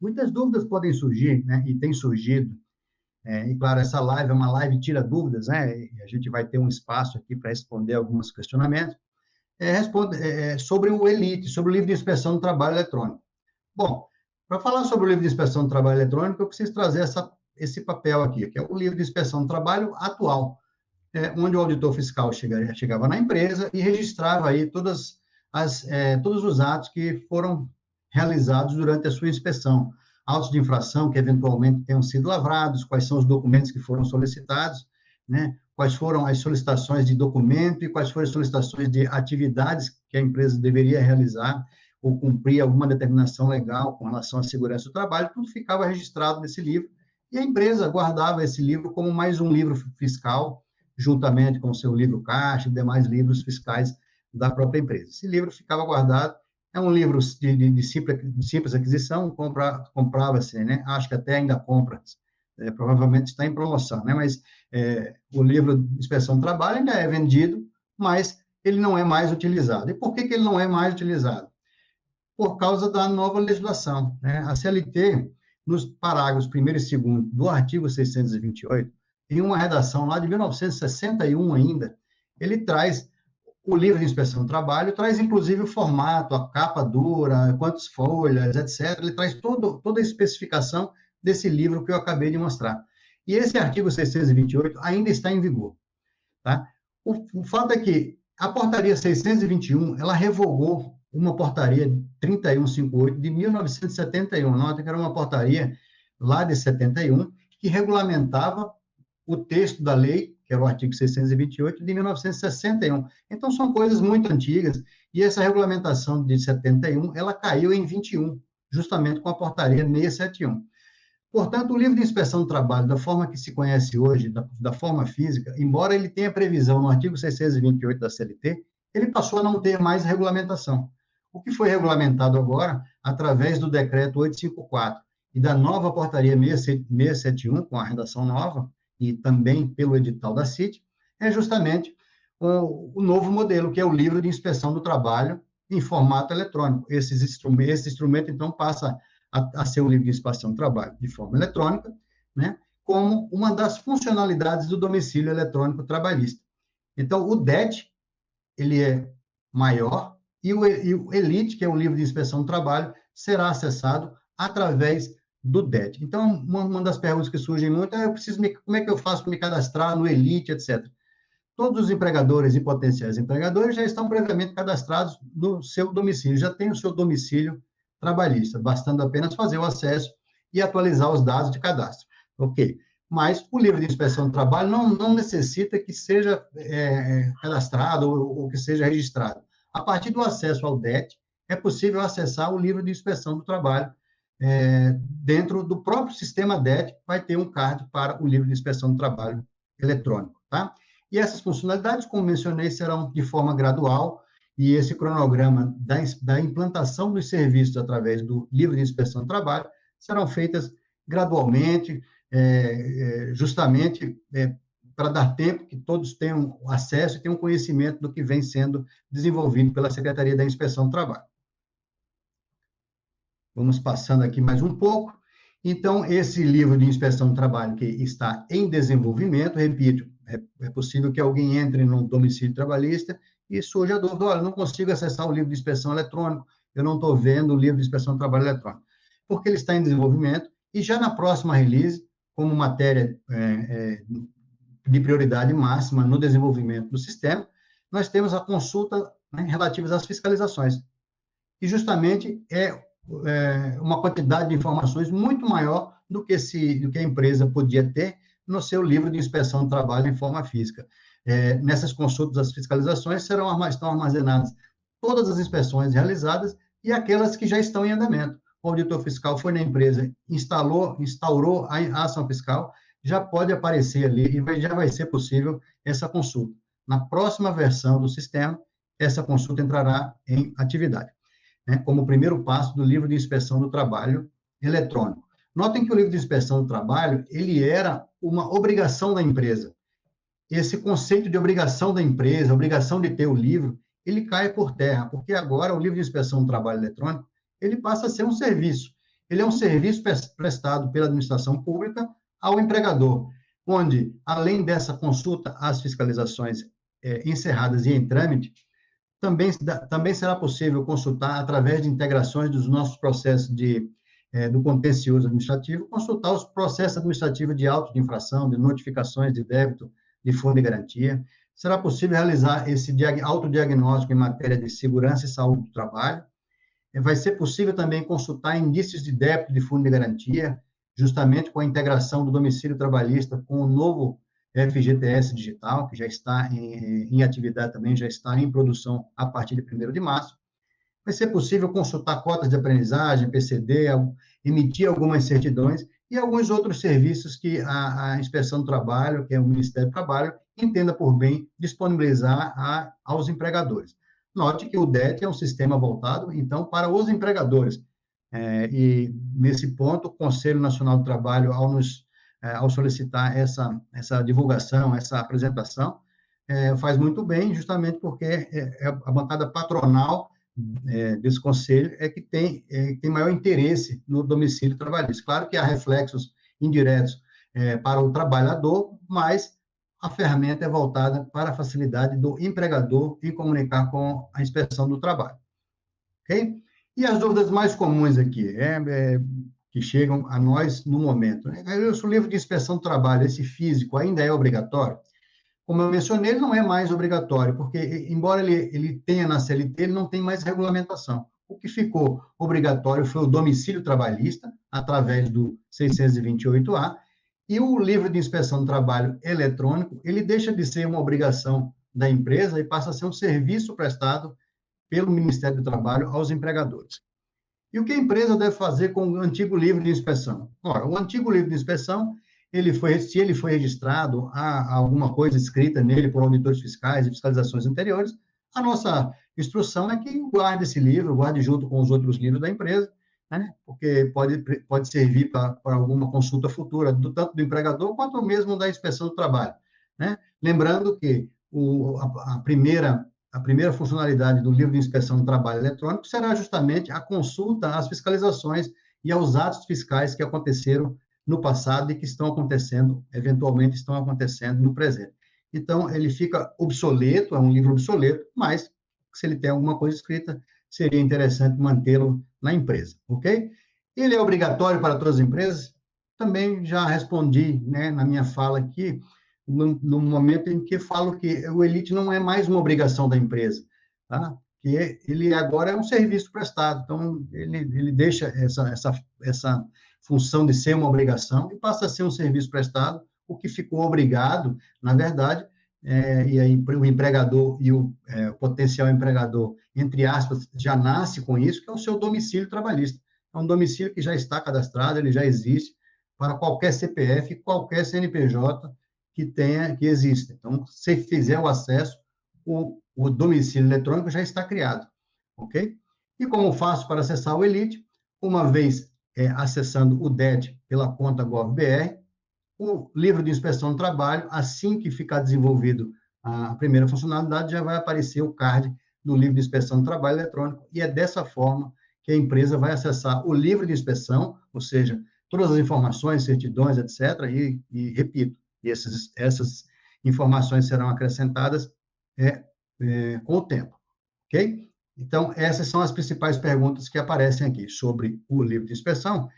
Muitas dúvidas podem surgir, né? E tem surgido. E, claro, essa live é uma live tira dúvidas, né? E a gente vai ter um espaço aqui para responder alguns questionamentos. Sobre o ELITE, sobre o livro de inspeção do trabalho eletrônico. Bom, para falar sobre o livro de inspeção do trabalho eletrônico, eu preciso trazer esse papel aqui, que é o livro de inspeção do trabalho atual, onde o auditor fiscal chegava na empresa e registrava aí todos os atos que foram realizados durante a sua inspeção. Autos de infração que eventualmente tenham sido lavrados, quais são os documentos que foram solicitados, né? Quais foram as solicitações de documento e quais foram as solicitações de atividades que a empresa deveria realizar ou cumprir alguma determinação legal com relação à segurança do trabalho, tudo ficava registrado nesse livro, e a empresa guardava esse livro como mais um livro fiscal, juntamente com o seu livro caixa e demais livros fiscais da própria empresa. Esse livro ficava guardado, é um livro de simples aquisição, comprava-se, né? Acho que até ainda compra, provavelmente está em promoção, né? Mas o livro de inspeção do trabalho ainda é vendido, mas ele não é mais utilizado. E por que ele não é mais utilizado? Por causa da nova legislação, né? A CLT, nos parágrafos 1º e 2º do artigo 628, em uma redação lá de 1961 ainda, ele traz o livro de inspeção do trabalho, traz inclusive o formato, a capa dura, quantas folhas, etc. Ele traz toda a especificação desse livro que eu acabei de mostrar. E esse artigo 628 ainda está em vigor, tá? O fato é que a portaria 621, ela revogou uma portaria 3158 de 1971, nota que era uma portaria lá de 71, que regulamentava o texto da lei, que era o artigo 628, de 1961. Então, são coisas muito antigas, e essa regulamentação de 71, ela caiu em 21, justamente com a portaria 671. Portanto, o livro de inspeção do trabalho, da forma que se conhece hoje, da forma física, embora ele tenha previsão no artigo 628 da CLT, ele passou a não ter mais regulamentação. O que foi regulamentado agora, através do decreto 854 e da nova portaria 671, com a redação nova, e também pelo edital da CIT, é justamente o novo modelo, que é o livro de inspeção do trabalho em formato eletrônico. Esse instrumento, então, passa a ser o livro de inspeção do trabalho de forma eletrônica, né, como uma das funcionalidades do domicílio eletrônico trabalhista. Então, o DET, ele é maior, e o ELITE, que é o livro de inspeção do trabalho, será acessado através do DET. Então, uma das perguntas que surgem muito é, como é que eu faço para me cadastrar no ELITE, etc. Todos os empregadores e potenciais empregadores já estão previamente cadastrados no seu domicílio, já tem o seu domicílio trabalhista, bastando apenas fazer o acesso e atualizar os dados de cadastro. Ok. Mas o livro de inspeção do trabalho não necessita que seja cadastrado ou que seja registrado. A partir do acesso ao DET, é possível acessar o livro de inspeção do trabalho. Dentro do próprio sistema DET, vai ter um card para o livro de inspeção do trabalho eletrônico, tá? E essas funcionalidades, como mencionei, serão de forma gradual, e esse cronograma da implantação dos serviços através do livro de inspeção do trabalho serão feitas gradualmente, justamente para dar tempo que todos tenham acesso e tenham conhecimento do que vem sendo desenvolvido pela Secretaria da Inspeção do Trabalho. Vamos passando aqui mais um pouco. Então, esse livro de inspeção do trabalho que está em desenvolvimento, repito, é possível que alguém entre no domicílio trabalhista e surja a dúvida, olha, eu não consigo acessar o livro de inspeção eletrônico, eu não estou vendo o livro de inspeção do trabalho eletrônico, porque ele está em desenvolvimento, e já na próxima release, como matéria de prioridade máxima no desenvolvimento do sistema, nós temos a consulta, né, relativa às fiscalizações, e justamente uma quantidade de informações muito maior do que a empresa podia ter no seu livro de inspeção do trabalho em forma física. Nessas consultas, as fiscalizações estão armazenadas todas as inspeções realizadas e aquelas que já estão em andamento. O auditor fiscal foi na empresa, instaurou a ação fiscal, já pode aparecer ali e já vai ser possível essa consulta. Na próxima versão do sistema, essa consulta entrará em atividade, né, como o primeiro passo do livro de inspeção do trabalho eletrônico. Notem que o livro de inspeção do trabalho, ele era uma obrigação da empresa. Esse conceito de obrigação da empresa, obrigação de ter o livro, ele cai por terra, porque agora o livro de inspeção do trabalho eletrônico, ele passa a ser um serviço. ele é um serviço prestado pela administração pública ao empregador, onde, além dessa consulta às fiscalizações encerradas e em trâmite, também será possível consultar, através de integrações dos nossos processos do contencioso administrativo, consultar os processos administrativos de auto de infração, de notificações de débito, de fundo de garantia. Será possível realizar esse autodiagnóstico em matéria de segurança e saúde do trabalho. Vai ser possível também consultar indícios de débito de fundo de garantia, justamente com a integração do domicílio trabalhista com o novo FGTS digital, que já está em atividade também, já está em produção a partir de 1º de março. Vai ser possível consultar cotas de aprendizagem, PCD, emitir algumas certidões e alguns outros serviços que a Inspeção do Trabalho, que é o Ministério do Trabalho, entenda por bem disponibilizar aos empregadores. Note que o DET é um sistema voltado, então, para os empregadores. E, nesse ponto, o Conselho Nacional do Trabalho, ao solicitar essa divulgação, essa apresentação, faz muito bem, justamente porque a bancada patronal desse conselho é que tem maior interesse no domicílio trabalhista. Claro que há reflexos indiretos para o trabalhador, mas a ferramenta é voltada para a facilidade do empregador em comunicar com a inspeção do trabalho. Ok? E as dúvidas mais comuns aqui, que chegam a nós no momento. O livro de inspeção do trabalho, esse físico, ainda é obrigatório? Como eu mencionei, ele não é mais obrigatório, porque, embora ele tenha na CLT, ele não tem mais regulamentação. O que ficou obrigatório foi o domicílio trabalhista, através do 628A, e o livro de inspeção do trabalho eletrônico, ele deixa de ser uma obrigação da empresa e passa a ser um serviço prestado pelo Ministério do Trabalho aos empregadores. E o que a empresa deve fazer com o antigo livro de inspeção? Ora, o antigo livro de inspeção, se ele foi registrado, há alguma coisa escrita nele por auditores fiscais e fiscalizações anteriores, a nossa instrução é que guarde esse livro, guarde junto com os outros livros da empresa, né? Porque pode servir para alguma consulta futura, tanto do empregador quanto mesmo da inspeção do trabalho, né? Lembrando que a primeira funcionalidade do livro de inspeção do trabalho eletrônico será justamente a consulta às fiscalizações e aos atos fiscais que aconteceram no passado e que estão acontecendo, eventualmente estão acontecendo no presente. Então, ele fica obsoleto, é um livro obsoleto, mas se ele tem alguma coisa escrita, seria interessante mantê-lo na empresa, ok? Ele é obrigatório para todas as empresas? Também já respondi, né, na minha fala aqui, no momento em que falo que o Elite não é mais uma obrigação da empresa, tá? Que ele agora é um serviço prestado, então ele deixa essa função de ser uma obrigação e passa a ser um serviço prestado, o que ficou obrigado, na verdade, e aí o empregador e o potencial empregador, entre aspas, já nasce com isso, que é o seu domicílio trabalhista. É um domicílio que já está cadastrado, ele já existe para qualquer CPF, qualquer CNPJ que exista. Então, se fizer o acesso, o domicílio eletrônico já está criado, ok? E como faço para acessar o Elite? Uma vez acessando o DET pela conta GovBR, o livro de inspeção do trabalho, assim que ficar desenvolvido a primeira funcionalidade, já vai aparecer o card do livro de inspeção do trabalho eletrônico, e é dessa forma que a empresa vai acessar o livro de inspeção, ou seja, todas as informações, certidões, etc., e repito, essas informações serão acrescentadas com o tempo, ok? Então, essas são as principais perguntas que aparecem aqui sobre o livro de inspeção.